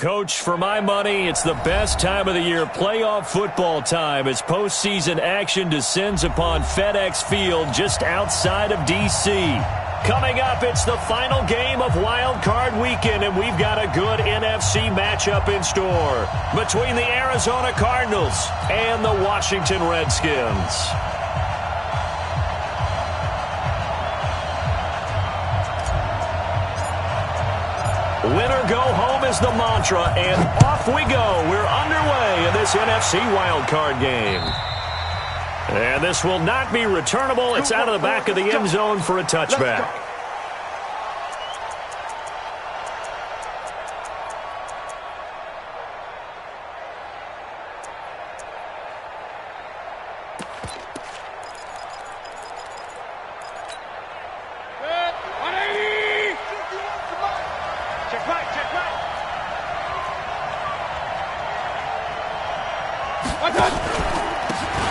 Coach, for my money, it's the best time of the year, playoff football time, as postseason action descends upon FedEx Field just outside of D.C. Coming up, it's the final game of Wild Card Weekend, and we've got a good NFC matchup in store between the Arizona Cardinals and the Washington Redskins. Winner go home is the mantra, and off we go. We're underway in this NFC wildcard game. And this will not be returnable. It's out of the back of the end zone for a touchback.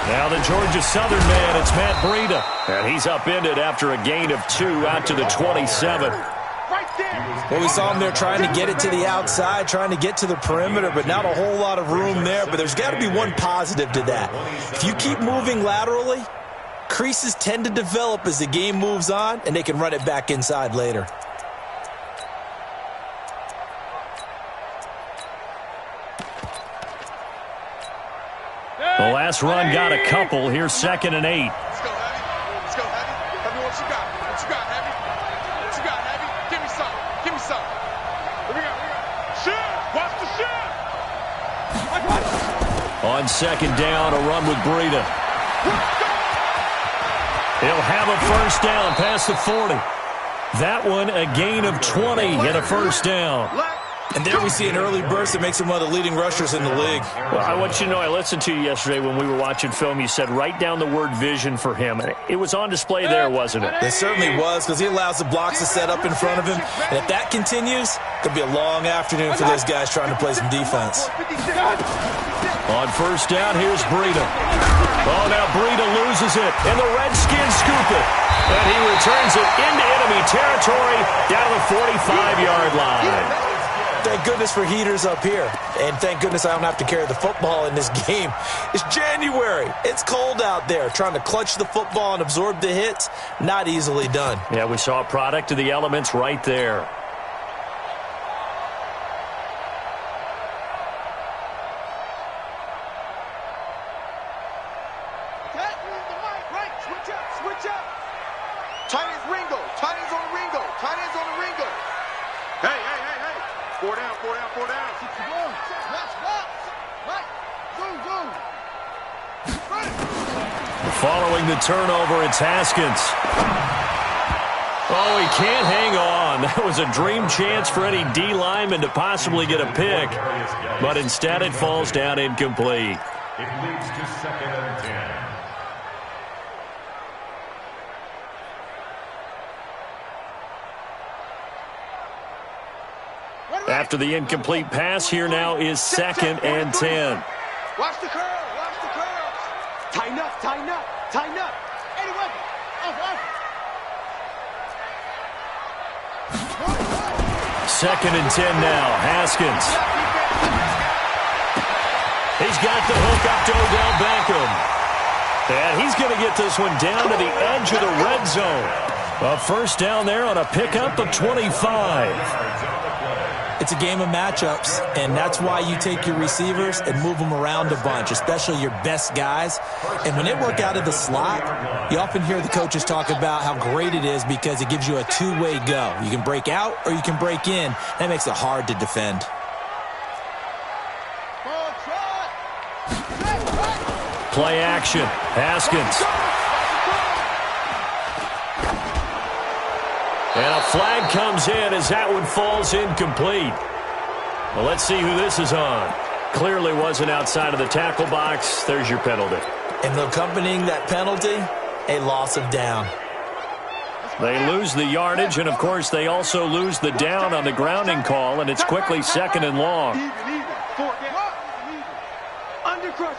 Now the Georgia Southern man, it's Matt Breida. And he's upended after a gain of 2 out to the 27. Well, we saw him there trying to get it to the outside, trying to get to the perimeter, but not a whole lot of room there. But there's got to be one positive to that. If you keep moving laterally, creases tend to develop as the game moves on, and they can run it back inside later. The last run got a couple. Here's 2nd and 8. Let's go, Heavy. Let's go, Heavy. Heavy, what you got? What you got, Heavy? What you got, Heavy? Give me some. Give me some. Here we go. Shoot! Watch the shoot! On 2nd down, a run with Breida. He'll have a first down past the 40. That one, a gain of 20 and a first down. And there we see an early burst that makes him one of the leading rushers in the league. Well, I want you to know, I listened to you yesterday when we were watching film. You said write down the word vision for him. It was on display there, wasn't it? It certainly was, because he allows the blocks to set up in front of him. And if that continues, it could be a long afternoon for those guys trying to play some defense. On first down, here's Breida. Oh, now Breida loses it, and the Redskins scoop it. And he returns it into enemy territory down to the 45-yard line. Thank goodness for heaters up here. And thank goodness I don't have to carry the football in this game. It's January. It's cold out there. Trying to clutch the football and absorb the hits, not easily done. Yeah, we saw a product of the elements right there. Switch up. Tight ends Ringo. Tight ends on Ringo. Tight ends on the Ringo. Hey. 4 down. Following the turnover, it's Haskins. Oh, he can't hang on. That was a dream chance for any D lineman to possibly get a pick. But instead it falls down incomplete. It leads to 2nd and 10. After the incomplete pass, here now is 2nd and 10. Watch the curl. Tighten up. Anyone. Off. 2nd and 10 now. Haskins. He's got the hook up to Odell Beckham. And he's going to get this one down to the edge of the red zone. A first down there on a pickup of 25. It's a game of matchups, and that's why you take your receivers and move them around a bunch, especially your best guys. And when they work out of the slot, you often hear the coaches talk about how great it is because it gives you a two-way go. You can break out or you can break in. That makes it hard to defend. Play action. Haskins. And a flag comes in as that one falls incomplete. Well, let's see who this is on. Clearly wasn't outside of the tackle box. There's your penalty. And accompanying that penalty, a loss of down. They lose the yardage, and, of course, they also lose the down on the grounding call, and it's quickly 2nd and long. Undercrush.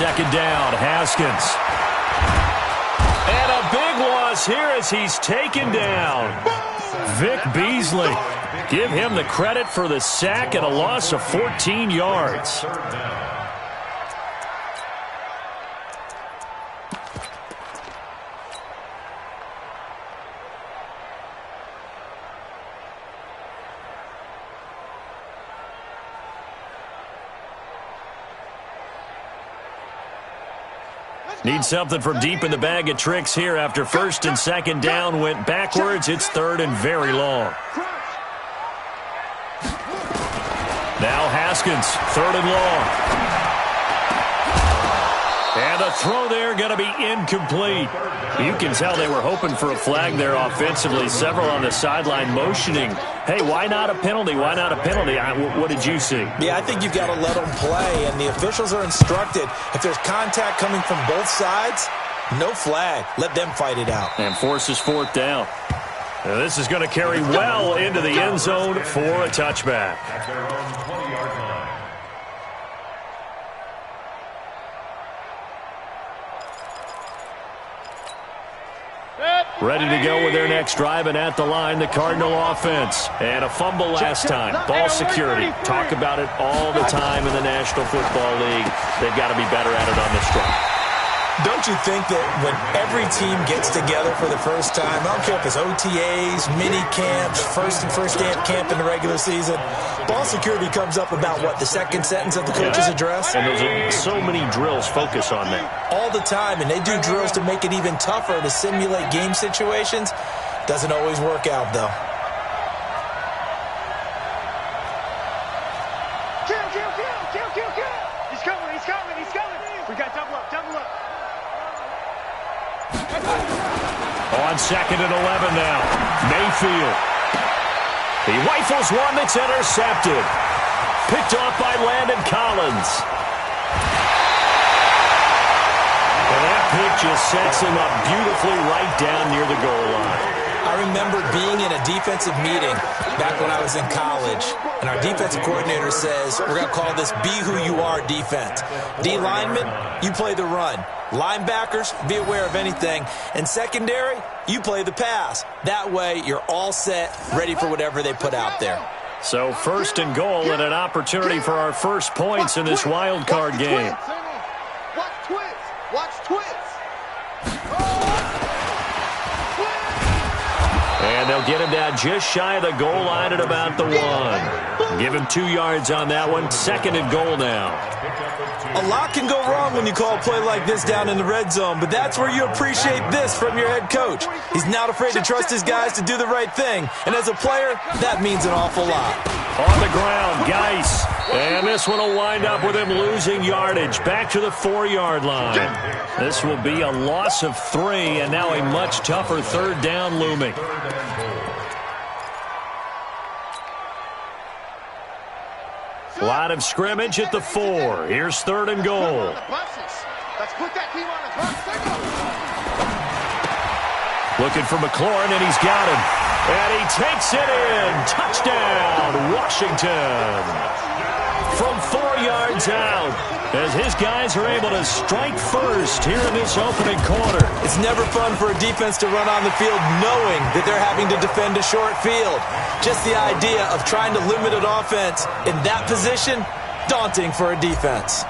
Second down, Haskins. And a big loss here as he's taken down. Vic Beasley. Give him the credit for the sack and a loss of 14 yards. Need something from deep in the bag of tricks here after first and second down went backwards. It's third and very long. Now Haskins, third and long. And the throw there going to be incomplete. You can tell they were hoping for a flag there offensively. Several on the sideline motioning. Hey, why not a penalty? Why not a penalty? What did you see? Yeah, I think you've got to let them play, and the officials are instructed. If there's contact coming from both sides, no flag. Let them fight it out. And forces fourth down. Now this is going to carry well into the end zone for a touchback. At their own 20-yard line. Ready to go with their next drive, and at the line, the Cardinal offense. And a fumble last time. Ball security. Talk about it all the time in the National Football League. They've got to be better at it on this drive. Don't you think that when every team gets together for the first time, I don't care if it's OTAs, mini camps, first day of camp in the regular season, ball security comes up about, what, the second sentence of the coach's address? And those are so many drills focus on that. All the time, and they do drills to make it even tougher to simulate game situations. Doesn't always work out, though. Kill. He's coming. We got double up. On second and 11 now. Mayfield. He rifles one that's intercepted. Picked off by Landon Collins. And that pick just sets him up beautifully right down near the goal line. I remember being in a defensive meeting back when I was in college, and our defensive coordinator says, we're going to call this be who you are defense. D linemen, you play the run. Linebackers, be aware of anything. And secondary, you play the pass. That way, you're all set, ready for whatever they put out there. So first and goal and an opportunity for our first points in this wild card game. Watch twits. And they'll get him down just shy of the goal line at about the 1. Give him 2 yards on that one. Second and goal now. A lot can go wrong when you call a play like this down in the red zone, but that's where you appreciate this from your head coach. He's not afraid to trust his guys to do the right thing, and as a player, that means an awful lot. On the ground, Geis. And this one will wind up with him losing yardage. Back to the 4-yard line. This will be a loss of 3, and now a much tougher third down looming. Line of scrimmage at the 4. Here's third and goal. Let's put that team on the bus. Looking for McLaurin, and he's got him. And he takes it in. Touchdown, Washington. From 4 yards out, as his guys are able to strike first here in this opening quarter. It's never fun for a defense to run on the field knowing that they're having to defend a short field. Just the idea of trying to limit an offense in that position, daunting for a defense.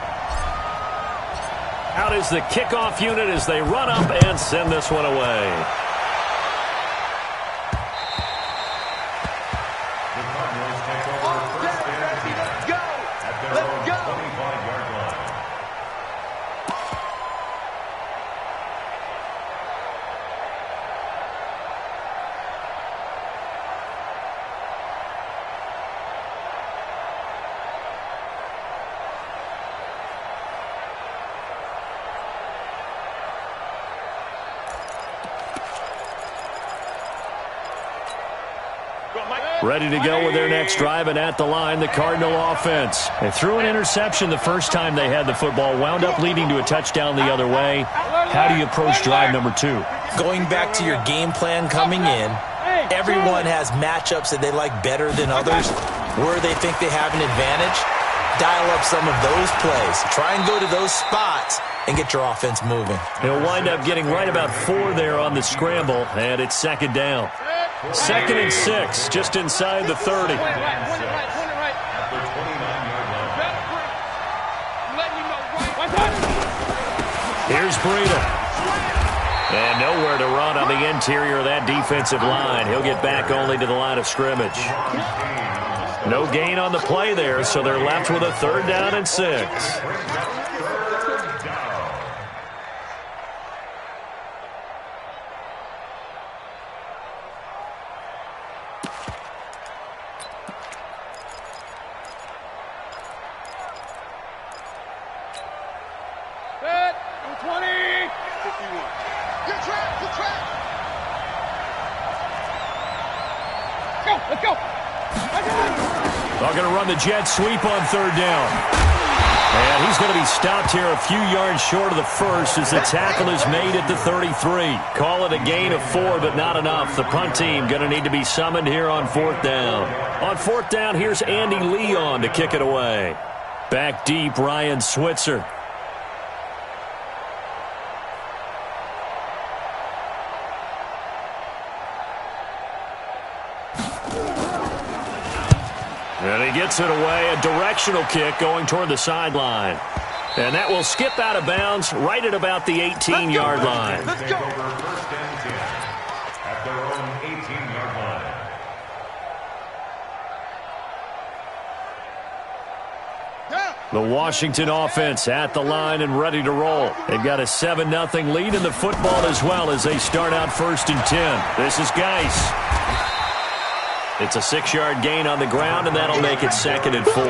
Out is the kickoff unit as they run up and send this one away. Ready to go with their next drive, and at the line, the Cardinal offense. They threw an interception the first time they had the football, wound up leading to a touchdown the other way. How do you approach drive number 2? Going back to your game plan coming in, everyone has matchups that they like better than others, where they think they have an advantage. Dial up some of those plays. Try and go to those spots and get your offense moving. He'll wind up getting right about 4 there on the scramble, and it's second down. 2nd and 6, just inside the 30. Here's Breida. And nowhere to run on the interior of that defensive line. He'll get back only to the line of scrimmage. No gain on the play there, so they're left with a 3rd down and 6. They're going to run the jet sweep on 3rd down. And he's going to be stopped here a few yards short of the first as the tackle is made at the 33. Call it a gain of 4, but not enough. The punt team going to need to be summoned here on 4th down. On 4th down, here's Andy Leon to kick it away. Back deep, Ryan Switzer. And he gets it away, a directional kick going toward the sideline. And that will skip out of bounds right at about the 18-yard line. Let's go. First and 10 at their own 18-yard line. The Washington offense at the line and ready to roll. They've got a 7-0 lead in the football as well as they start out 1st and 10. This is Geis. It's a 6-yard gain on the ground, and that'll make it 2nd and 4.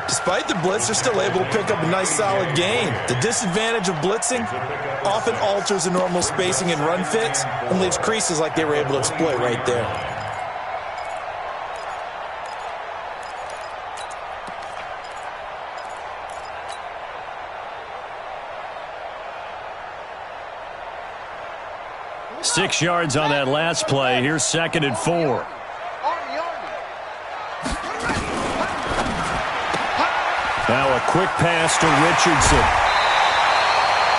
Despite the blitz, they're still able to pick up a nice solid gain. The disadvantage of blitzing often alters the normal spacing and run fits and leaves creases like they were able to exploit right there. Six yards on that last play. Here's 2nd and 4. Now a quick pass to Richardson.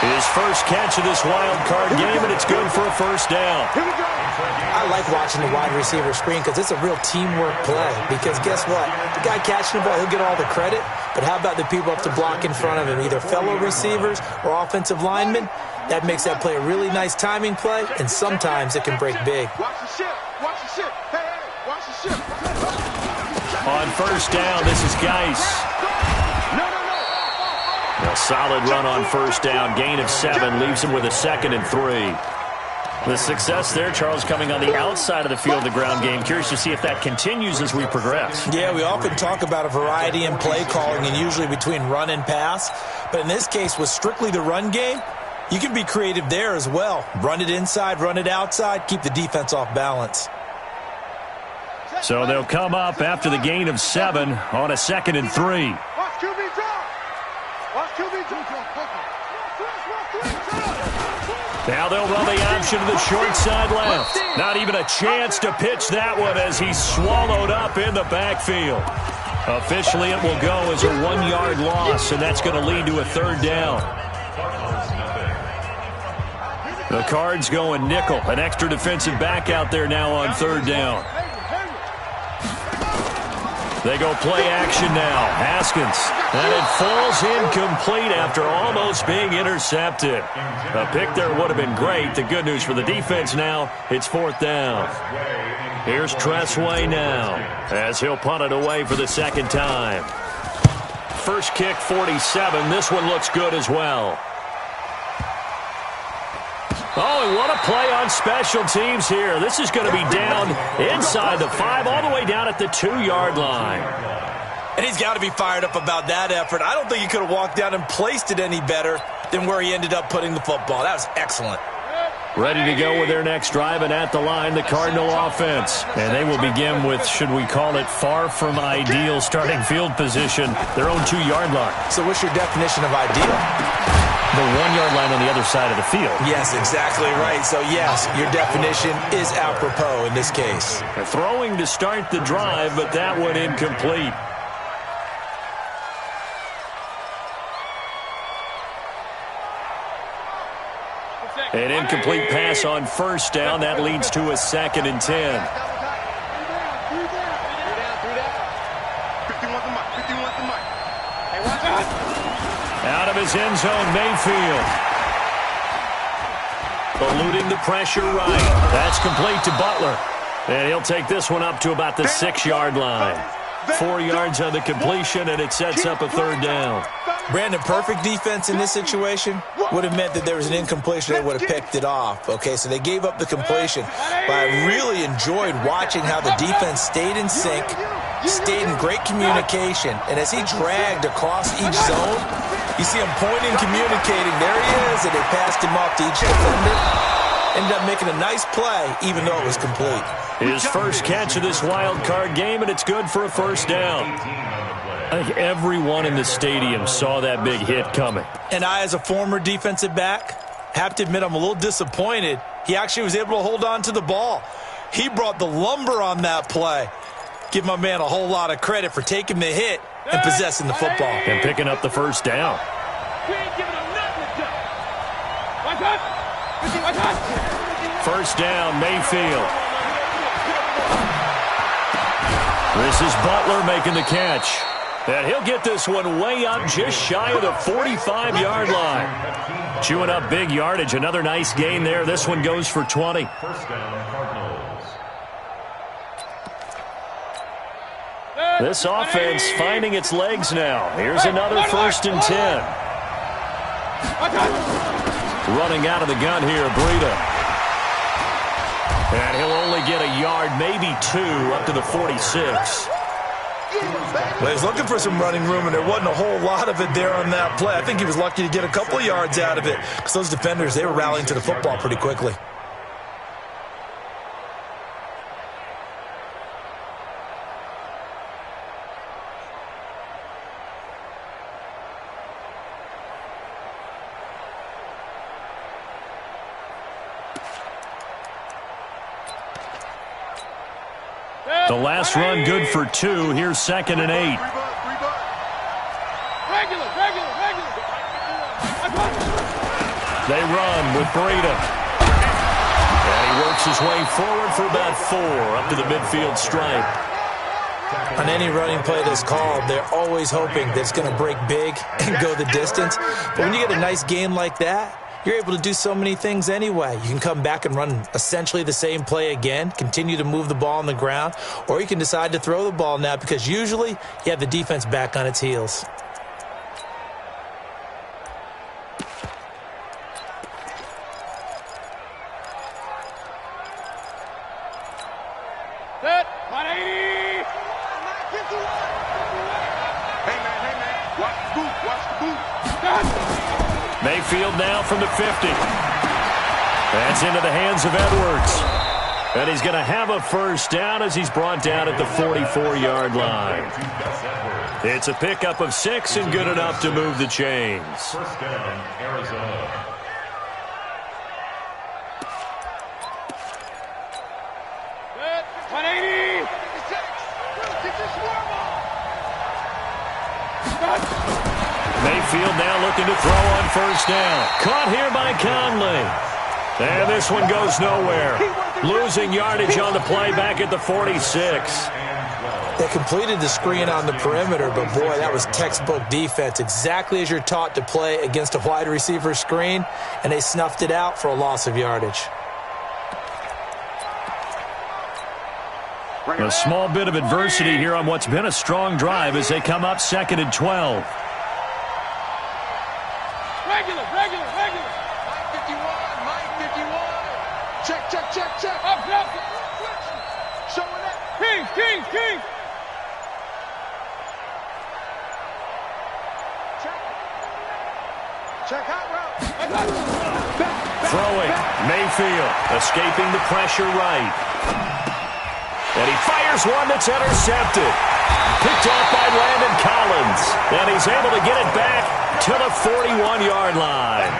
His first catch of this wild card game, and it's good for a 1st down. I like watching the wide receiver screen because it's a real teamwork play. Because guess what? The guy catching the ball, he'll get all the credit. But how about the people up to block in front of him, either fellow receivers or offensive linemen? That makes that play a really nice timing play, and sometimes it can break big. Watch the ship. Watch the ship. Hey, watch the ship. On 1st down, this is Geis. A solid run on 1st down. Gain of 7 leaves him with a 2nd and 3. The success there, Charles, coming on the outside of the field, the ground game. Curious to see if that continues as we progress. Yeah, we often talk about a variety in play calling and usually between run and pass. But in this case, with strictly the run game, you can be creative there as well. Run it inside, run it outside, keep the defense off balance. So they'll come up after the gain of 7 on a 2nd and 3. Watch QB drop. Watch QB drop. Now they'll run the option to the short side left. Not even a chance to pitch that one as he's swallowed up in the backfield. Officially, it will go as a 1-yard loss, and that's going to lead to a 3rd down. The Cards going nickel. An extra defensive back out there now on 3rd down. They go play action now. Haskins. And it falls incomplete after almost being intercepted. A pick there would have been great. The good news for the defense now, it's 4th down. Here's Tressway now as he'll punt it away for the 2nd time. First kick, 47. This one looks good as well. Oh, and what a play on special teams here. This is going to be down inside the 5, all the way down at the 2-yard line. And he's got to be fired up about that effort. I don't think he could have walked down and placed it any better than where he ended up putting the football. That was excellent. Ready to go with their next drive, and at the line, the Cardinal offense. And they will begin with, should we call it, far from ideal starting field position, their own 2-yard line. So what's your definition of ideal? The 1-yard line on the other side of the field. Yes, exactly right. So, yes, your definition is apropos in this case. Throwing to start the drive, but that one incomplete. An incomplete pass on first down. That leads to a 2nd and 10. Out of his end zone, Mayfield. Eluding the pressure right. That's complete to Butler. And he'll take this one up to about the 6-yard line. 4 yards on the completion, and it sets up a 3rd down. Brandon, perfect defense in this situation would have meant that there was an incompletion. They would have picked it off. Okay, so they gave up the completion. But I really enjoyed watching how the defense stayed in sync, stayed in great communication. And as he dragged across each zone, you see him pointing, communicating. There he is, and they passed him off to each defender. Ended up making a nice play, even though it was complete. His first catch of this wild card game, and it's good for a 1st down. I think everyone in the stadium saw that big hit coming. And I, as a former defensive back, have to admit I'm a little disappointed. He actually was able to hold on to the ball. He brought the lumber on that play. Give my man a whole lot of credit for taking the hit and possessing the football. And picking up the 1st down. First down, Mayfield. This is Butler making the catch. And he'll get this one way up just shy of the 45-yard line. Chewing up big yardage. Another nice gain there. This one goes for 20. First down, Cardinals. This offense finding its legs now. Here's another 1st and 10. Running out of the gun here, Breida. And he'll only get a yard, maybe 2, up to the 46. Well, he's looking for some running room, and there wasn't a whole lot of it there on that play. I think he was lucky to get a couple of yards out of it because those defenders, they were rallying to the football pretty quickly. The last run good for 2. Here's 2nd and 8. They run with Breida. And he works his way forward for about 4 up to the midfield stripe. On any running play that's called, they're always hoping that it's going to break big and go the distance. But when you get a nice game like that, you're able to do so many things anyway. You can come back and run essentially the same play again, continue to move the ball on the ground, or you can decide to throw the ball now because usually you have the defense back on its heels. Set, 180. Hey, man, watch the boot. Mayfield now from the 50. That's into the hands of Edwards. And he's going to have a 1st down as he's brought down at the 44-yard line. It's a pickup of 6 and good enough to move the chains. 1st down, Arizona. Set, 180. Mayfield now looking to throw on 1st down. Caught here by Conley. And this one goes nowhere. Losing yardage on the play back at the 46. They completed the screen on the perimeter, but boy, that was textbook defense. Exactly as you're taught to play against a wide receiver screen, and they snuffed it out for a loss of yardage. A small bit of adversity here on what's been a strong drive as they come up 2nd and 12. Regular. Mike 51. Check. Up. Showing that. King. Check out route. Throwing. Mayfield escaping the pressure right. And he fires one that's intercepted. Picked off by Landon Collins. And he's able to get it back to the 41-yard line.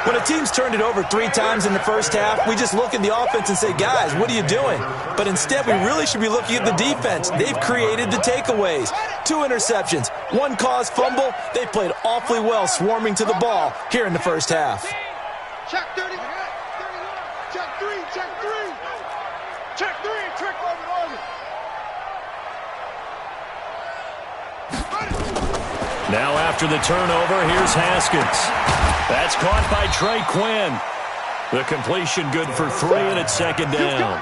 When a team's turned it over 3 times in the first half, we just look at the offense and say, guys, what are you doing? But instead, we really should be looking at the defense. They've created the takeaways. 2 interceptions, 1 caused fumble. They played awfully well swarming to the ball here in the first half. Check 30. 31. Check 3. Check 3. Check 3. Check Marvin. Now after the turnover, here's Haskins. That's caught by Trey Quinn. The completion good for 3, and it's second down.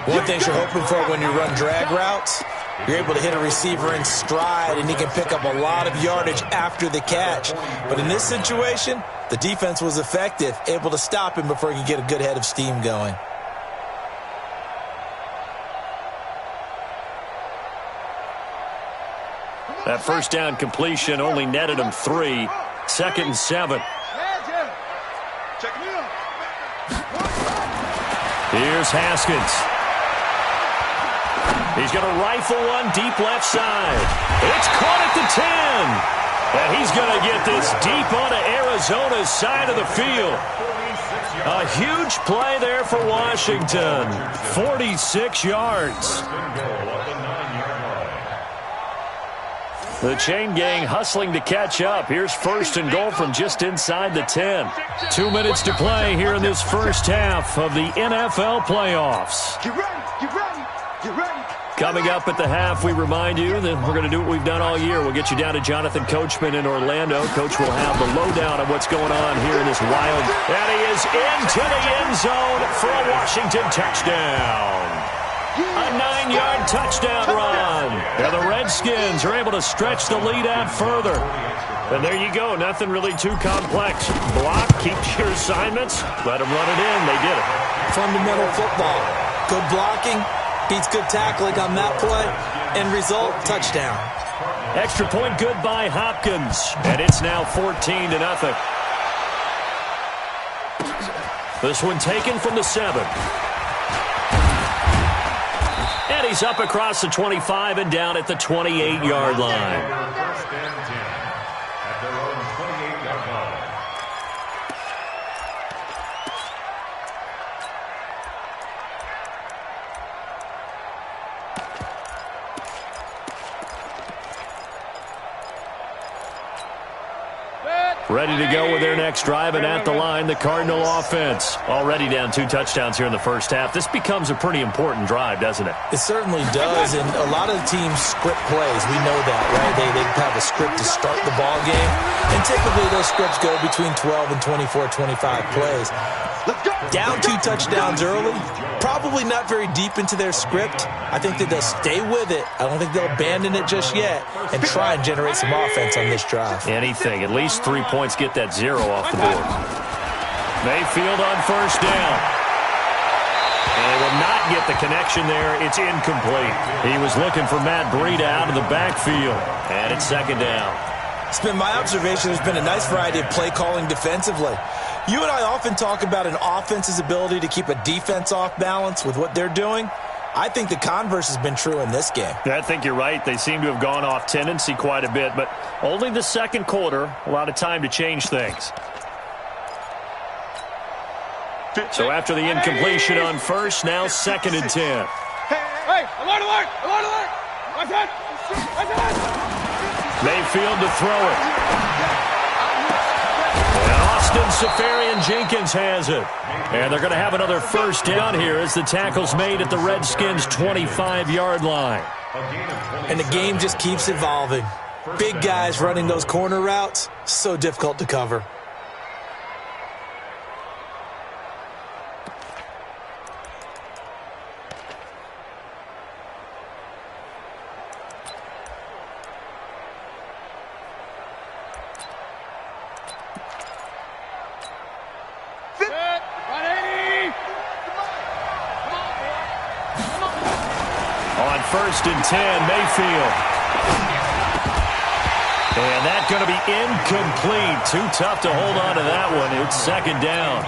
One thing you're hoping for when you run drag routes, you're able to hit a receiver in stride, and he can pick up a lot of yardage after the catch. But in this situation, the defense was effective, able to stop him before he could get a good head of steam going. That first down completion only netted him 3. Second and 7. Here's Haskins. He's going to rifle one deep left side. It's caught at the 10. And he's going to get this deep onto Arizona's side of the field. A huge play there for Washington. 46 yards. The chain gang hustling to catch up. Here's first and goal from just inside the 10. 2 minutes to play here in this first half of the NFL playoffs. Get ready. Get ready. Get ready. Coming up at the half, we remind you that we're going to do what we've done all year. We'll get you down to Jonathan Coachman in Orlando. Coach will have the lowdown on what's going on here in this wild. And he is into the end zone for a Washington touchdown. A 9-yard touchdown run. And the Redskins are able to stretch the lead out further. And there you go. Nothing really too complex. Block, keep your assignments, let them run it in. They did it. Fundamental football. Good blocking beats good tackling on that play. End result, touchdown. Extra point good by Hopkins. And it's now 14-0. This one taken from the 7. And he's up across the 25 and down at the 28-yard line. First and 10 at their own 28-yard line. Ready to go with their next drive, and at the line, the Cardinal offense. Already down 2 touchdowns here in the first half. This becomes a pretty important drive, doesn't it? It certainly does, and a lot of the teams script plays. We know that, right? They have a script to start the ball game, and typically those scripts go between 12 and 24, 25 plays. Down 2 touchdowns early, probably not very deep into their script. I think that they'll stay with it. I don't think they'll abandon it just yet and try and generate some offense on this drive. Anything. At least 3 points get that 0 off the board. Mayfield on first down. And they will not get the connection there. It's incomplete. He was looking for Matt Breida out of the backfield. And it's second down. It's been my observation there's been a nice variety of play calling defensively. You and I often talk about an offense's ability to keep a defense off balance with what they're doing. I think the converse has been true in this game. I think you're right. They seem to have gone off tendency quite a bit, but only the second quarter, a lot of time to change things. So after the incompletion on first, now second and 10. Hey, alert, alert, alert, alert. Watch that. Watch that. Mayfield to throw it. And Austin Seferian-Jenkins has it. And they're going to have another first down here as the tackle's made at the Redskins' 25-yard line. And the game just keeps evolving. Big guys running those corner routes, so difficult to cover. First and 10, Mayfield. And that's going to be incomplete. Too tough to hold on to that one. It's second down.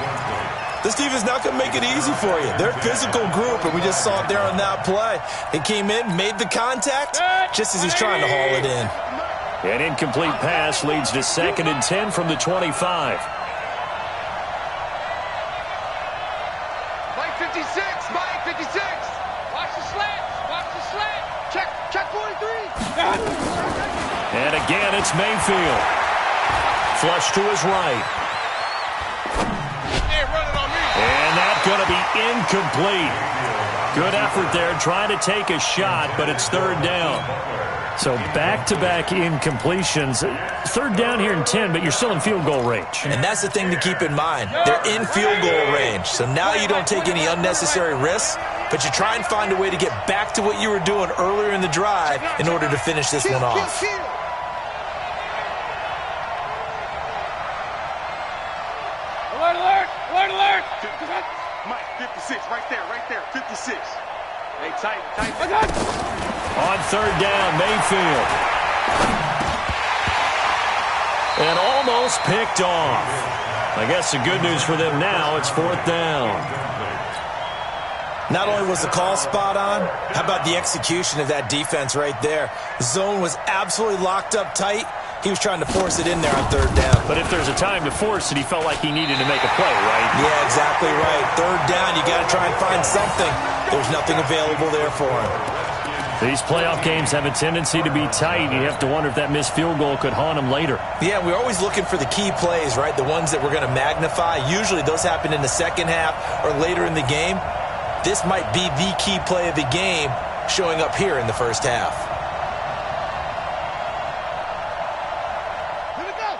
This defense not going to make it easy for you. They're a physical group, and we just saw it there on that play. He came in, made the contact, just as he's trying to haul it in. An incomplete pass leads to second and 10 from the 25. Mike 56, Mike 56. Watch the slant. Watch the slant. Check 43. And again, it's Mayfield. Flush to his right. incomplete. Good effort there trying to take a shot, but it's third down. So back-to-back incompletions. Third down here in 10, but you're still in field goal range. And that's the thing to keep in mind. They're in field goal range. So now you don't take any unnecessary risks, but you try and find a way to get back to what you were doing earlier in the drive in order to finish this one off. Alert, alert, alert, alert. Mike, 56, right there, 56. Hey, tight. On third down, Mayfield. And almost picked off. I guess the good news for them now, it's fourth down. Not only was the call spot on, how about the execution of that defense right there? The zone was absolutely locked up tight. He was trying to force it in there on third down. But if there's a time to force it, he felt like he needed to make a play, right? Yeah, exactly right. Third down, you got to try and find something. There's nothing available there for him. These playoff games have a tendency to be tight. You have to wonder if that missed field goal could haunt him later. Yeah, we're always looking for the key plays, right? The ones that we're going to magnify. Usually those happen in the second half or later in the game. This might be the key play of the game showing up here in the first half.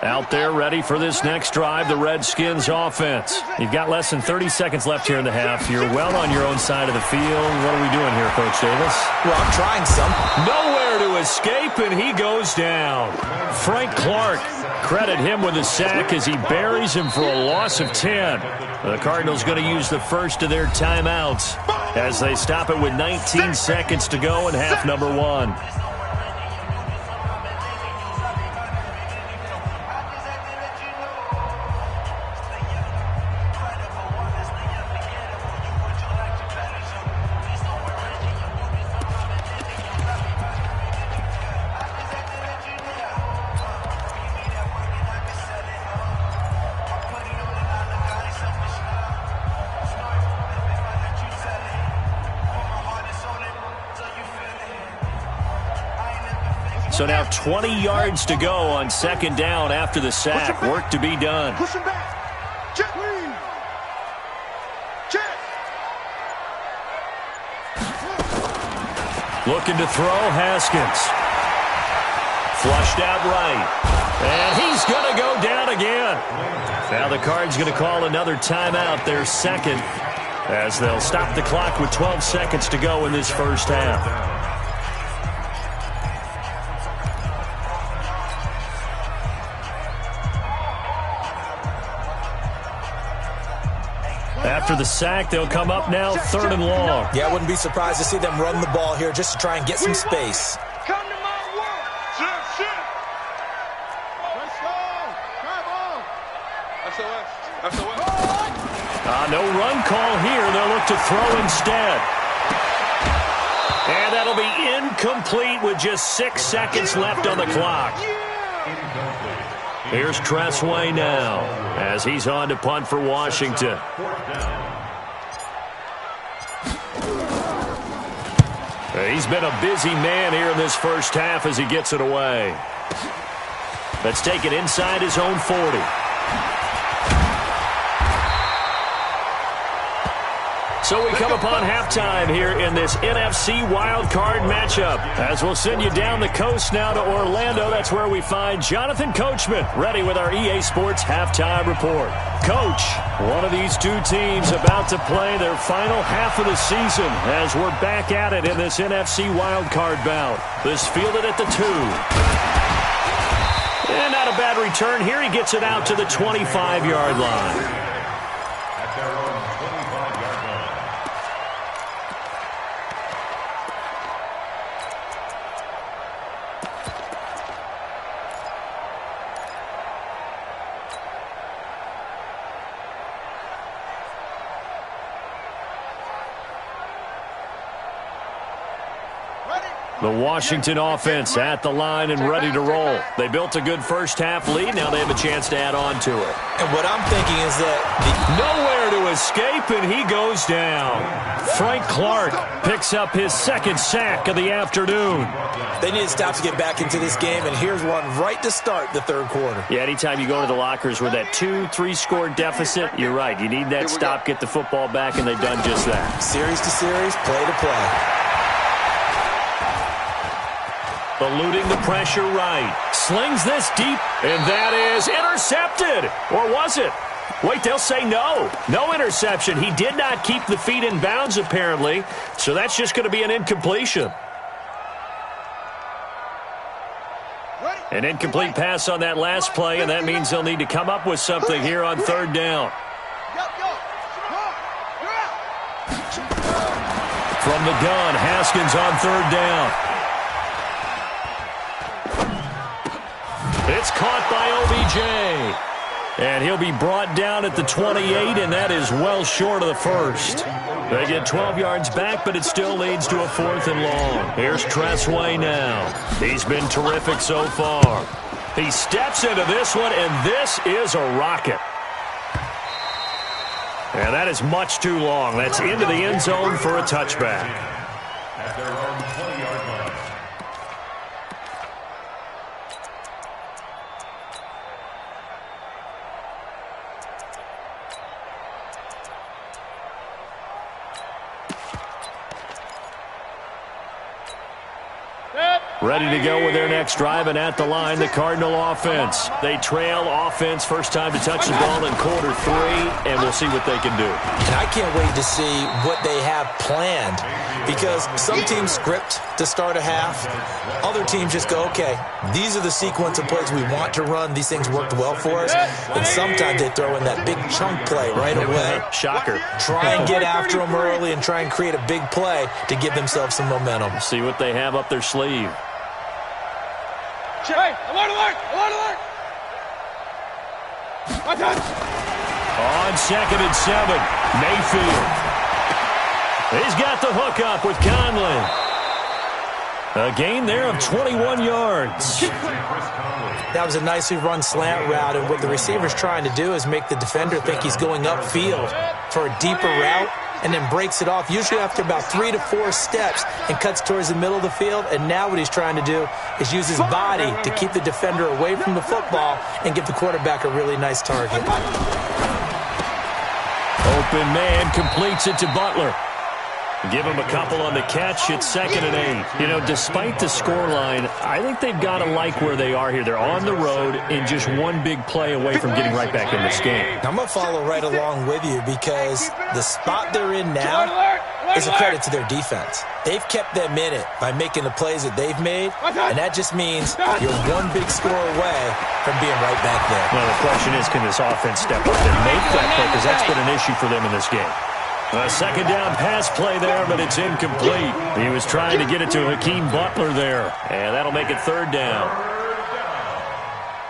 Out there ready for this next drive, the Redskins offense. You've got less than 30 seconds left here in the half. You're well on your own side of the field. What are we doing here, Coach Davis? Well, I'm trying some. Nowhere to escape, and he goes down. Frank Clark, credit him with a sack as he buries him for a loss of 10. The Cardinals going to use the first of their timeouts as they stop it with 19 seconds to go in half number one. So now 20 yards to go on second down after the sack. Work to be done. Push him back. Check. Looking to throw, Haskins. Flushed out right. And he's going to go down again. Now the Cards going to call another timeout, their second, as they'll stop the clock with 12 seconds to go in this first half. After the sack, they'll come up now third and long. Yeah, I wouldn't be surprised to see them run the ball here just to try and get some space. Come to my world. Shift. Let's go. Come on. SOS. No run call here. They'll look to throw instead. And that'll be incomplete with just 6 seconds left on the clock. Here's Tressway now as he's on to punt for Washington. He's been a busy man here in this first half as he gets it away. Let's take it inside his own 40. So we come upon halftime here in this NFC wildcard matchup. As we'll send you down the coast now to Orlando, that's where we find Jonathan Coachman ready with our EA Sports halftime report. Coach, one of these two teams about to play their final half of the season as we're back at it in this NFC wildcard bout. This fielded at the 2. And not a bad return here. He gets it out to the 25-yard line. Ready? The Washington offense at the line and ready to roll. They built a good first-half lead. Now they have a chance to add on to it. And what I'm thinking is that nowhere to escape, and he goes down. Frank Clark picks up his second sack of the afternoon. They need to stop to get back into this game, and here's one right to start the third quarter. Yeah, anytime you go to the lockers with that 2-3 score deficit, you're right. You need that stop, get the football back, and they've done just that. Series to series, play to play. Eluding the pressure right. Slings this deep, and that is intercepted. Or was it? Wait, they'll say no. No interception. He did not keep the feet in bounds, apparently, so that's just going to be an incompletion. An incomplete pass on that last play, and that means they'll need to come up with something here on third down. From the gun, Haskins on third down. It's caught by OBJ. And he'll be brought down at the 28, and that is well short of the first. They get 12 yards back, but it still leads to a 4th and long. Here's Tressway now. He's been terrific so far. He steps into this one, and this is a rocket. And that is much too long. That's into the end zone for a touchback. At their own 20-yard line. Ready to go with their next drive, and at the line, the Cardinal offense. They trail offense, first time to touch the ball in quarter 3, and we'll see what they can do. And I can't wait to see what they have planned, because some teams script to start a half. Other teams just go, okay, these are the sequence of plays we want to run. These things worked well for us. And sometimes they throw in that big chunk play right away. Shocker. Try and get after them early and try and create a big play to give themselves some momentum. See what they have up their sleeve. Hey, alert, alert, alert, alert! My touch! On 2nd and 7, Mayfield. He's got the hook up with Conley. A gain there of 21 yards. That was a nicely run slant route, and what the receiver's trying to do is make the defender think he's going upfield for a deeper route, and then breaks it off, usually after about 3 to 4 steps, and cuts towards the middle of the field. And now what he's trying to do is use his body to keep the defender away from the football and give the quarterback a really nice target. Open man completes it to Butler. Give him a couple on the catch. It's 2nd and 8. You know, despite the scoreline, I think they've got to like where they are here. They're on the road and just one big play away from getting right back in this game. I'm going to follow right along with you, because the spot they're in now is a credit to their defense. They've kept them in it by making the plays that they've made, and that just means you're one big score away from being right back there. Well, the question is, can this offense step up and make that play? Because that's been an issue for them in this game. A second down pass play there, but it's incomplete. He was trying to get it to Hakeem Butler there, and that'll make it 3rd down.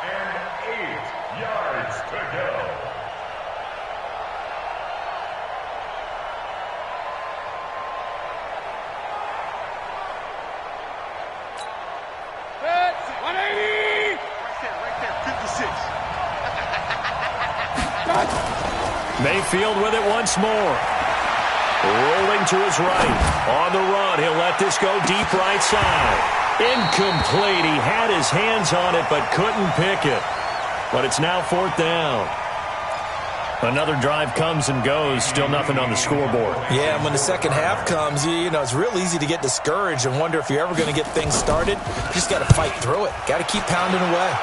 And 8 yards to go. That's it. 180! Right there, 56. Mayfield with it once more. Rolling to his right. On the run, he'll let this go deep right side. Incomplete. He had his hands on it but couldn't pick it. But it's now 4th down. Another drive comes and goes. Still nothing on the scoreboard. Yeah, and when the second half comes, you know, it's real easy to get discouraged and wonder if you're ever going to get things started. You just got to fight through it. Got to keep pounding away.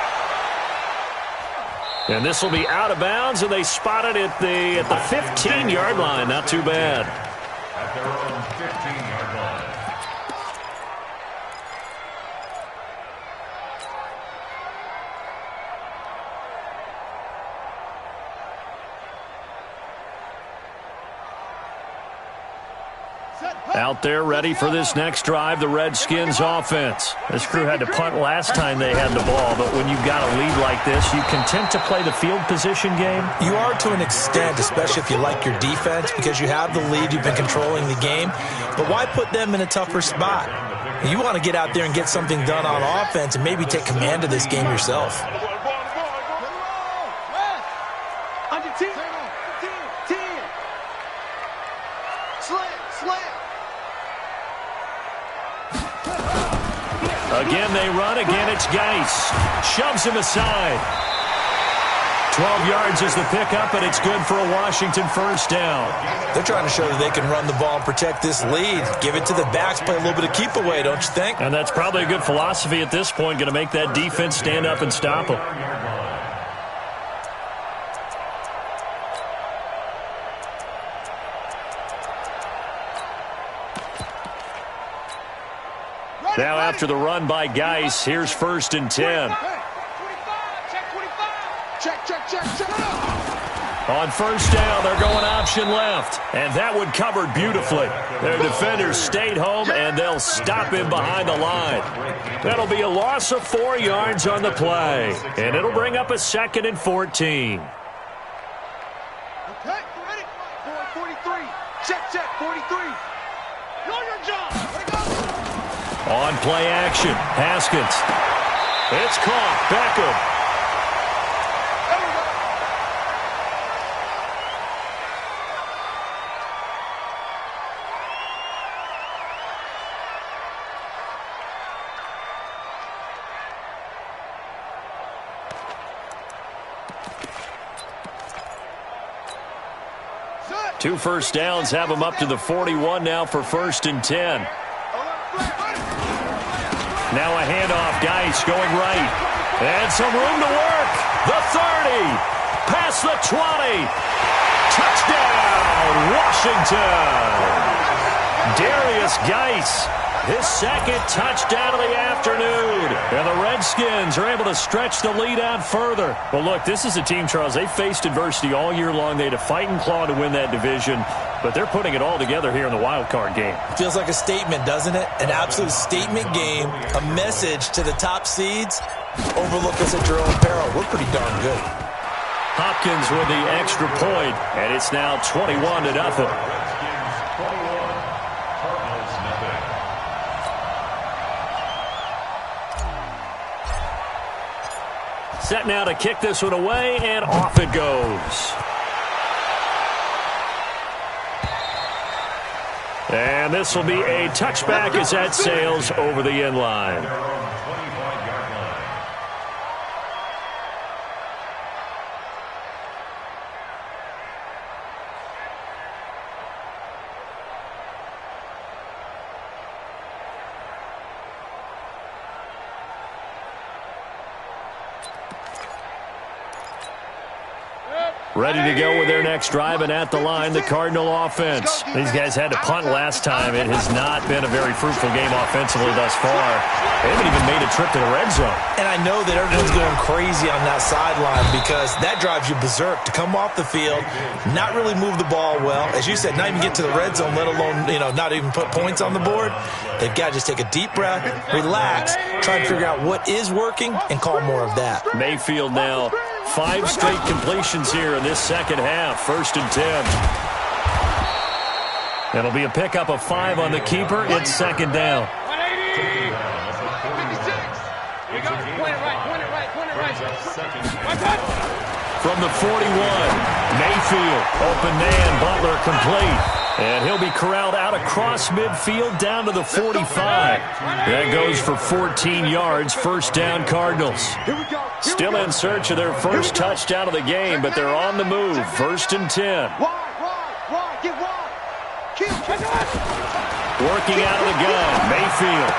And this will be out of bounds, and they spot it at the 15-yard line. Not too bad. At their own 15-yard line. Out there ready for this next drive, the Redskins offense. This crew had to punt last time they had the ball, but when you've got a lead like this, you content to play the field position game? You are to an extent, especially if you like your defense, because you have the lead, you've been controlling the game. But why put them in a tougher spot? You want to get out there and get something done on offense and maybe take command of this game yourself. Again they run. Again it's Geis. Shoves him aside. 12 yards is the pickup, and it's good for a Washington first down. They're trying to show that they can run the ball and protect this lead. Give it to the backs, play a little bit of keep away, don't you think? And that's probably a good philosophy at this point, going to make that defense stand up and stop them. Now after the run by Geis, here's 1st and 10. On first down, they're going option left. And that one covered beautifully. Their defenders stayed home, and they'll stop him behind the line. That'll be a loss of 4 yards on the play. And it'll bring up a 2nd and 14. Okay, ready? 43. Check, 43. Know your job. On play action, Haskins. It's caught. Beckham. Two first downs have them up to the 41 now for 1st and 10. Now a handoff. Geis going right. And some room to work. The 30. Past the 20. Touchdown, Washington. Darius Geis. His 2nd touchdown of the afternoon. And the Redskins are able to stretch the lead out further. Well, look, this is a team, Charles. They faced adversity all year long. They had to fight and claw to win that division. But they're putting it all together here in the wild card game. Feels like a statement, doesn't it? An absolute statement game. A message to the top seeds. Overlook us at your own peril. We're pretty darn good. Hopkins with the extra point, and it's now 21-0. Set now to kick this one away, and off it goes. And this will be a touchback as that sails over the end line. Ready to go with their next drive, and at the line, the Cardinal offense. These guys had to punt last time. It has not been a very fruitful game offensively thus far. They haven't even made a trip to the red zone. And I know that everyone's going crazy on that sideline because that drives you berserk to come off the field, not really move the ball well. As you said, not even get to the red zone, let alone, not even put points on the board. They've got to just take a deep breath, relax, try and figure out what is working, and call more of that. Mayfield now 5 straight completions here in this second half. 1st and 10. It'll be a pickup of 5 on the keeper. It's 2nd down. 180. 56. You got it. Point it right. From the 41, Mayfield. Open man, Butler complete. And he'll be corralled out across midfield down to the 45. That goes for 14 yards. 1st down, Cardinals. Still in search of their first touchdown of the game, but they're on the move. 1st and 10. Working out of the gun, Mayfield.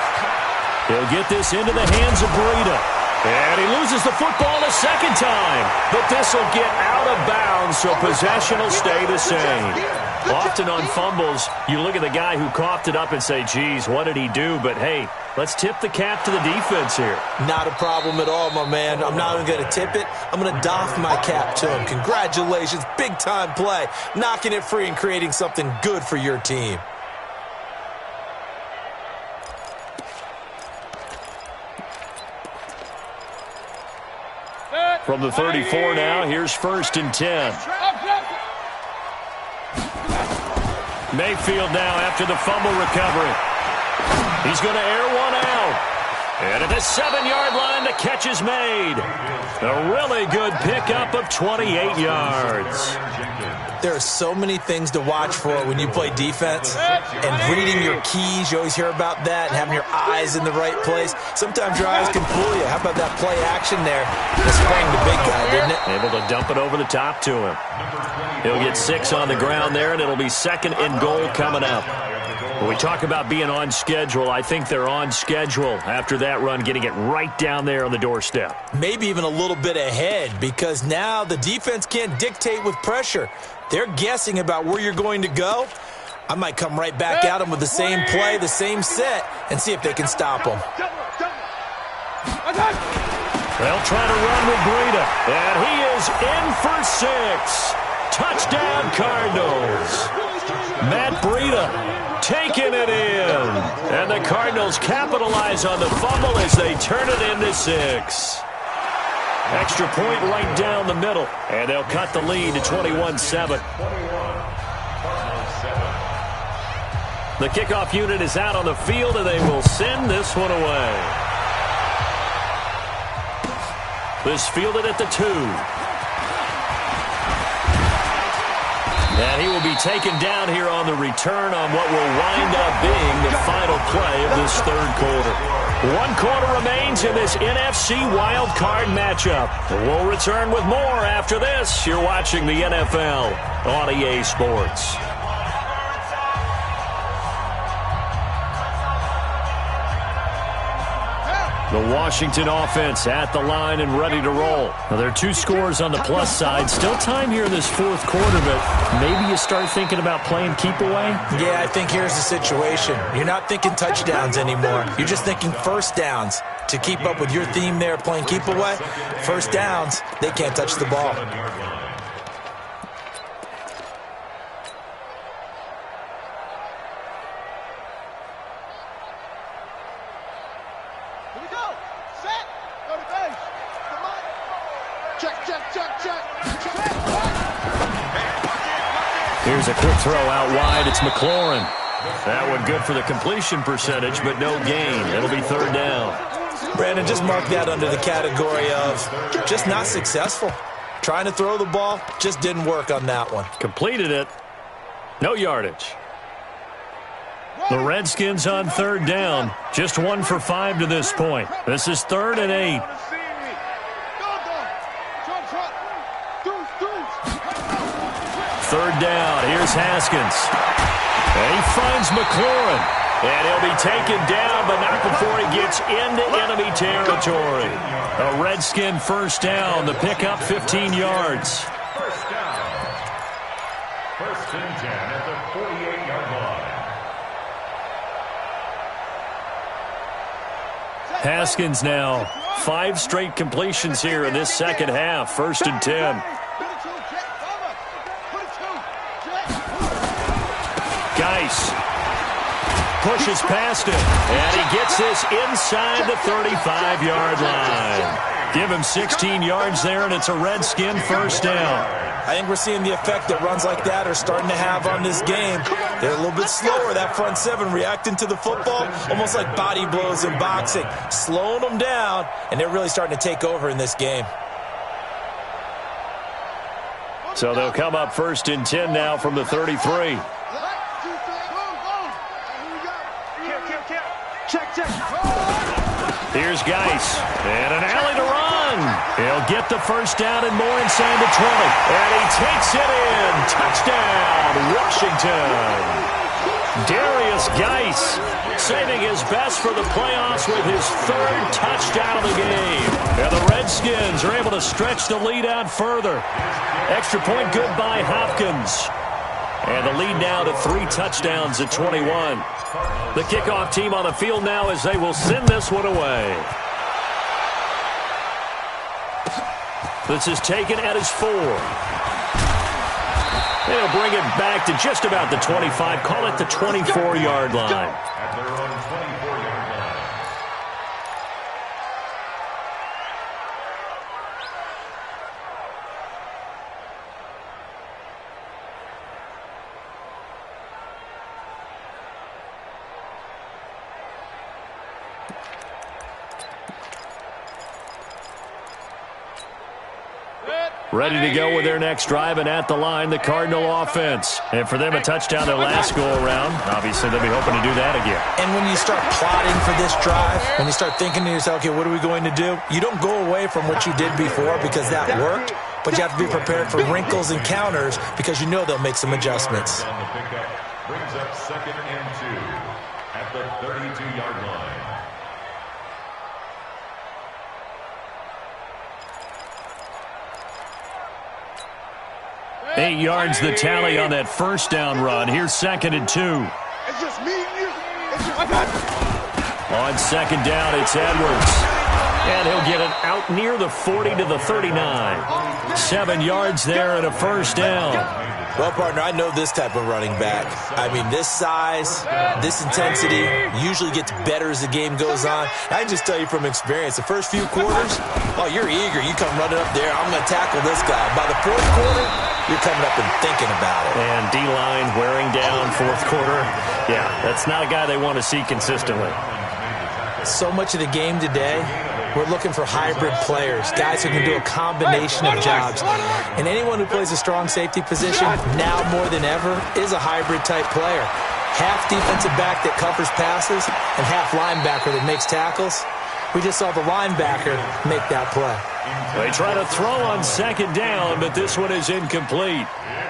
He'll get this into the hands of Breida. And he loses the football a second time. But this will get out of bounds, so possession will stay the same. Often on fumbles, you look at the guy who coughed it up and say, geez, what did he do? But, hey, let's tip the cap to the defense here. Not a problem at all, my man. I'm not even going to tip it. I'm going to doff my cap to him. Congratulations. Big-time play. Knocking it free and creating something good for your team. From the 34 now, here's 1st and 10. Mayfield now after the fumble recovery. He's going to air one out. And at the 7-yard line, the catch is made. A really good pickup of 28 yards. There are so many things to watch for when you play defense. And reading your keys, you always hear about that, and having your eyes in the right place. Sometimes your eyes can fool you. How about that play action there? It sprang the big guy, didn't it? Able to dump it over the top to him. He'll get 6 on the ground there, and it'll be 2nd and goal coming up. When we talk about being on schedule, I think they're on schedule after that run, getting it right down there on the doorstep. Maybe even a little bit ahead, because now the defense can't dictate with pressure. They're guessing about where you're going to go. I might come right back at them with the same play, the same set, and see if they can stop them. They'll try to run with Breida, and he is in for 6. Touchdown, Cardinals. Matt Breida taking it in. And the Cardinals capitalize on the fumble as they turn it into 6. Extra point right down the middle. And they'll cut the lead to 21-7. The kickoff unit is out on the field, and they will send this one away. This fielded at the 2. And he will be taken down here on the return on what will wind up being the final play of this 3rd quarter. 1 quarter remains in this NFC Wild Card matchup. We'll return with more after this. You're watching the NFL on EA Sports. The Washington offense at the line and ready to roll. Now, there are 2 scores on the plus side. Still time here in this 4th quarter, but maybe you start thinking about playing keep away? Yeah, I think here's the situation. You're not thinking touchdowns anymore. You're just thinking first downs. To keep up with your theme there, playing keep away, first downs, they can't touch the ball. Here's a quick throw out wide. It's McLaurin. That one good for the completion percentage, but no gain. It'll be 3rd down. Brandon, just mark that under the category of just not successful. Trying to throw the ball, just didn't work on that one. Completed it. No yardage. The Redskins on 3rd down. Just 1 for 5 to this point. This is 3rd and 8. 3rd down. Here's Haskins. And he finds McLaurin. And he'll be taken down, but not before he gets into enemy territory. A Redskin first down. The pickup 15 yards. First down. 1st and 10 at the 48-yard line. Haskins now 5 straight completions here in this 2nd half. 1st and 10. Geis pushes past him, and he gets this inside the 35-yard line. Give him 16 yards there, and it's a Redskin first down. I think we're seeing the effect that runs like that are starting to have on this game. They're a little bit slower, that front 7, reacting to the football, almost like body blows in boxing, slowing them down, and they're really starting to take over in this game. So they'll come up 1st and 10 now from the 33. Here's Geis, and an alley to run. He'll get the first down and more inside the 20. And he takes it in. Touchdown, Washington. Darius Geis saving his best for the playoffs with his 3rd touchdown of the game. And the Redskins are able to stretch the lead out further. Extra point good by Hopkins. And the lead now to 3 touchdowns at 21. The kickoff team on the field now as they will send this one away. This is taken at his 4. They'll bring it back to just about the 25. Call it the 24-yard line. At their own 24-yard line. Ready to go with their next drive, and at the line, the Cardinal offense. And for them, a touchdown their last go-around. Obviously, they'll be hoping to do that again. And when you start plotting for this drive, when you start thinking to yourself, okay, what are we going to do? You don't go away from what you did before because that worked, but you have to be prepared for wrinkles and counters because you know they'll make some adjustments. On the pickup brings up 2nd and 2 at the 32-yard line. 8 yards the tally on that first down run. Here's 2nd and 2. It's just me and you. On 2nd down, it's Edwards. And he'll get it out near the 40 to the 39. 7 yards there and a first down. Well, partner, I know this type of running back. I mean, this size, this intensity usually gets better as the game goes on. I can just tell you from experience, the first few quarters, oh, you're eager. You come running up there, I'm going to tackle this guy. By the 4th quarter, you're coming up and thinking about it. And D-line wearing down 4th quarter. Yeah, that's not a guy they want to see consistently. So much of the game today, we're looking for hybrid players, guys who can do a combination of jobs. And anyone who plays a strong safety position, now more than ever, is a hybrid-type player. Half defensive back that covers passes and half linebacker that makes tackles. We just saw the linebacker make that play. They try to throw on 2nd down, but this one is incomplete.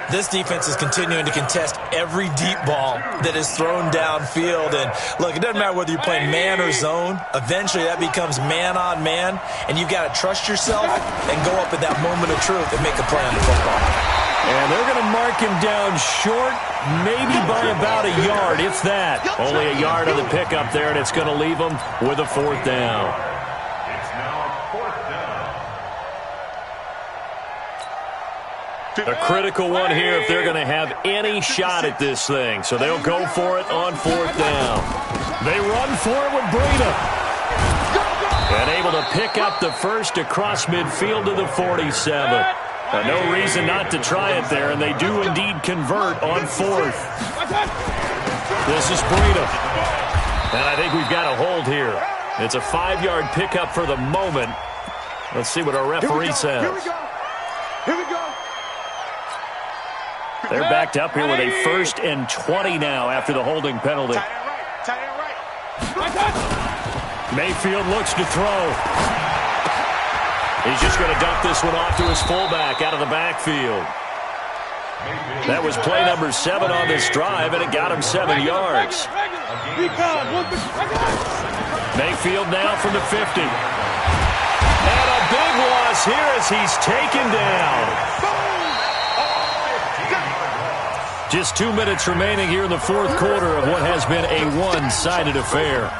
This defense is continuing to contest every deep ball that is thrown downfield. And, look, it doesn't matter whether you're playing man or zone. Eventually, that becomes man-on-man, and you've got to trust yourself and go up at that moment of truth and make a play on the football. And they're going to mark him down short, maybe by about a yard, if that. Only a yard on the pickup there, and it's going to leave them with a 4th down. It's now 4th down. A critical one here if they're going to have any shot at this thing. So they'll go for it on 4th down. They run for it with Breida. And able to pick up the first across midfield to the 47. No reason not to try it there, and they do indeed convert on 4th. This is Breida. And I think we've got a hold here. It's a 5-yard pickup for the moment. Let's see what our referee says. Here we go. They're backed up here with a 1st and 20 now after the holding penalty. Tight end right. Mayfield looks to throw. He's just going to dump this one off to his fullback out of the backfield. That was play number 7 on this drive, and it got him 7 yards. Mayfield now from the 50. And a big loss here as he's taken down. Just 2 minutes remaining here in the 4th quarter of what has been a one-sided affair.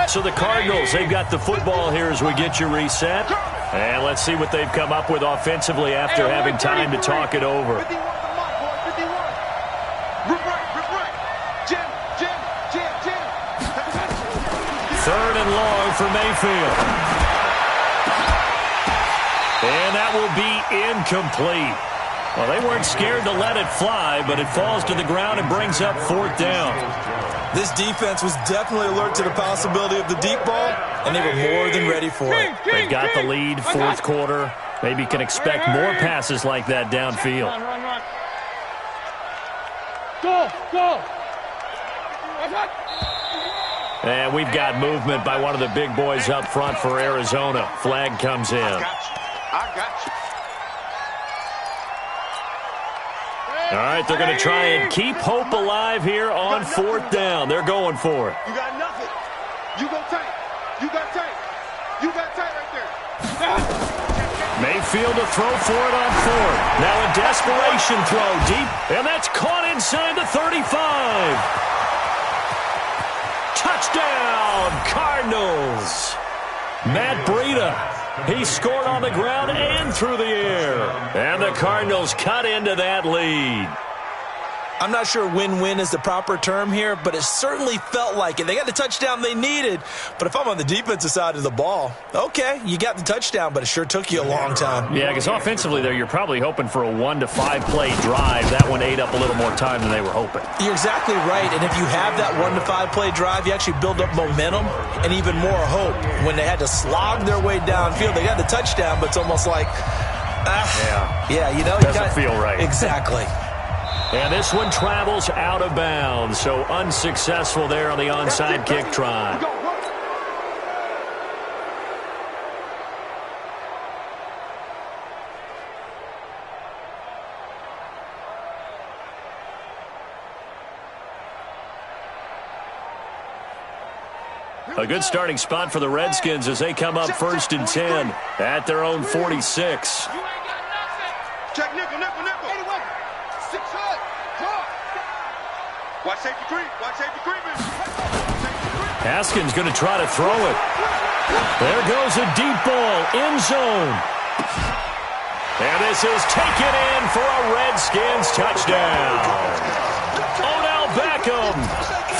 So the Cardinals, they've got the football here as we get you reset. And let's see what they've come up with offensively after having time to talk it over. 3rd and long for Mayfield. And that will be incomplete. Well, they weren't scared to let it fly, but it falls to the ground and brings up 4th down. This defense was definitely alert to the possibility of the deep ball, and they were more than ready for it. They've got the lead, 4th quarter. Maybe can expect more passes like that downfield. Go. And we've got movement by one of the big boys up front for Arizona. Flag comes in. I got you. All right, they're going to try and keep hope alive here on 4th down. They're going for it. You got nothing. You go tight. You got tight. You got tight right there. Mayfield to throw for it on 4th. Now a desperation throw deep, and that's caught inside the 35. Touchdown, Cardinals. Matt Breida. He scored on the ground and through the air. And the Cardinals cut into that lead. I'm not sure win-win is the proper term here, but it certainly felt like it. They got the touchdown they needed, but if I'm on the defensive side of the ball, okay, you got the touchdown, but it sure took you a long time. Yeah, because offensively there, you're probably hoping for a 1 to 5 play drive. That one ate up a little more time than they were hoping. You're exactly right, and if you have that 1 to 5 play drive, you actually build up momentum and even more hope. When they had to slog their way downfield, they got the touchdown, but it's almost like, you know, doesn't feel right. Exactly. And this one travels out of bounds, so unsuccessful there on the onside kick try. A good starting spot for the Redskins as they come up 1st and 10 at their own 46. Check nickel. Watch safety creep. Haskins going to try to throw it. There goes a deep ball, end zone. And this is taken in for a Redskins touchdown. Odell Beckham,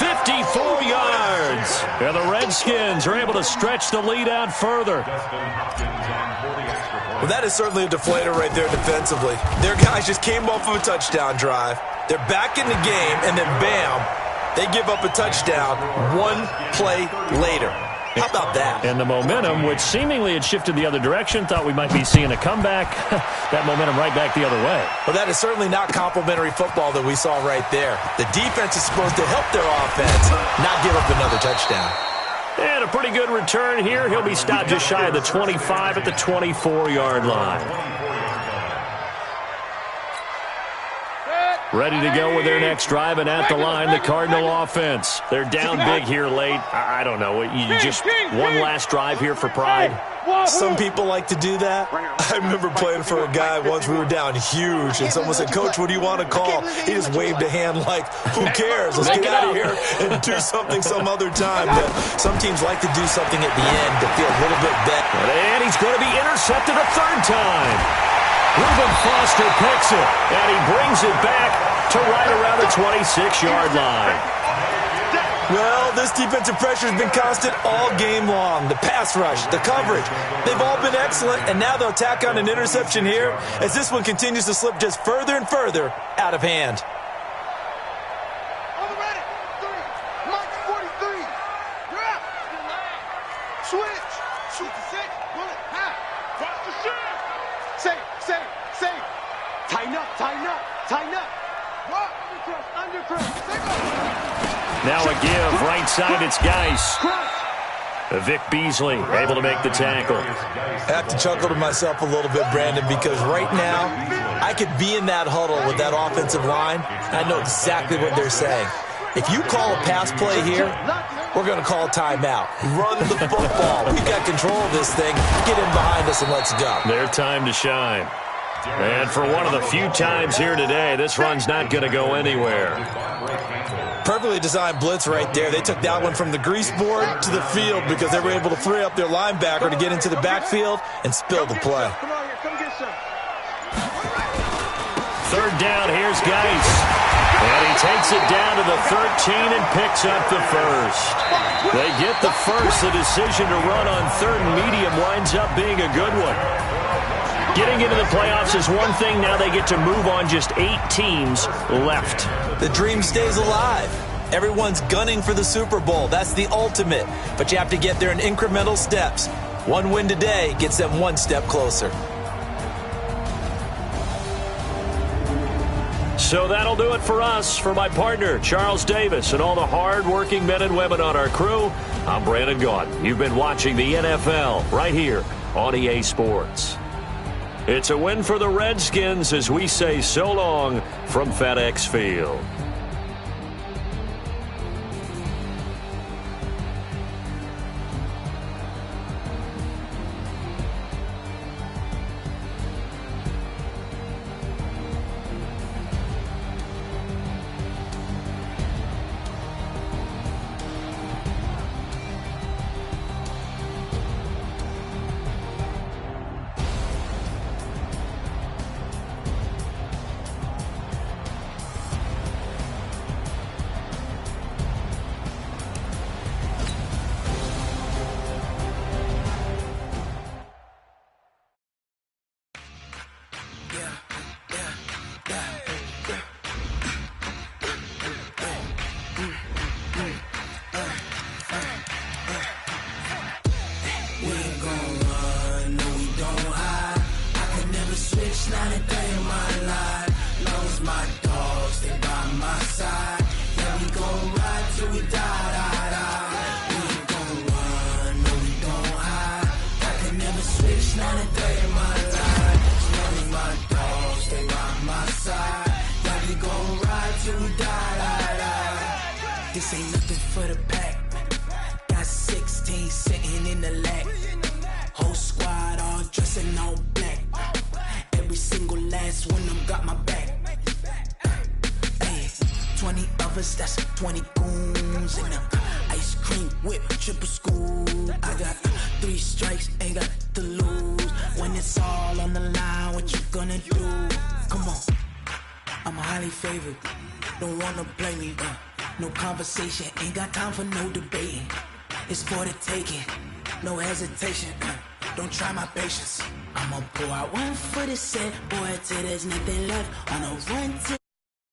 54 yards. And the Redskins are able to stretch the lead out further. Well, that is certainly a deflator right there defensively. Their guys just came off of a touchdown drive. They're back in the game, and then bam, they give up a touchdown 1 play later. How about that? And the momentum, which seemingly had shifted the other direction, thought we might be seeing a comeback. That momentum right back the other way. Well, that is certainly not complimentary football that we saw right there. The defense is supposed to help their offense, not give up another touchdown. And a pretty good return here. He'll be stopped just shy of the 25 at the 24-yard line. Ready to go with their next drive, and at the line, the Cardinal offense. They're down big here late. I don't know. You just one last drive here for pride? Some people like to do that. I remember playing for a guy once. We were down huge, and someone said, "Coach, what do you want to call?" He just waved a hand like, "Who cares? Let's get out of here and do something some other time." But some teams like to do something at the end to feel a little bit better. And he's going to be intercepted a 3rd time. Reuben Foster picks it, and he brings it back to right around the 26-yard line. Well, this defensive pressure has been constant all game long. The pass rush, the coverage, they've all been excellent, and now they'll tack on an interception here as this one continues to slip just further and further out of hand. On the ready. 3. Mike 43. You're out. Switch. Shoot the 6. Bullet. Half. Watch the shit. Safe. Tighten up. What? Undercross. Now a give, right side, it's Geis. Vic Beasley able to make the tackle. I have to chuckle to myself a little bit, Brandon, because right now I could be in that huddle with that offensive line, and I know exactly what they're saying. If you call a pass play here, we're going to call a timeout. Run the football. We've got control of this thing. Get in behind us and let's go. Their time to shine. And for one of the few times here today, this run's not going to go anywhere. Perfectly designed blitz right there. They took that one from the grease board to the field because they were able to free up their linebacker to get into the backfield and spill the play. Third down, here's Geis. And he takes it down to the 13 and picks up the first. They get the first. The decision to run on 3rd and medium winds up being a good one. Getting into the playoffs is one thing. Now they get to move on. Just 8 teams left. The dream stays alive. Everyone's gunning for the Super Bowl. That's the ultimate. But you have to get there in incremental steps. One win today gets them one step closer. So that'll do it for us. For my partner, Charles Davis, and all the hard-working men and women on our crew, I'm Brandon Gaudin. You've been watching the NFL right here on EA Sports. It's a win for the Redskins as we say so long from FedEx Field. This ain't nothing for the pack. Got 16 sitting in the lap. Whole squad all dressed in all black. Every single last one of them got my back. Hey, 20 of us, that's 20 goons in the ice cream whip, triple scoop. I got 3 strikes, ain't got to lose. When it's all on the line, what you gonna do? Come on, I'm highly favored. Don't wanna play me, no conversation, ain't got time for no debating. It's for the taking, no hesitation, don't try my patience. I'ma pour out one for the set, boy, till there's nothing left. On a run to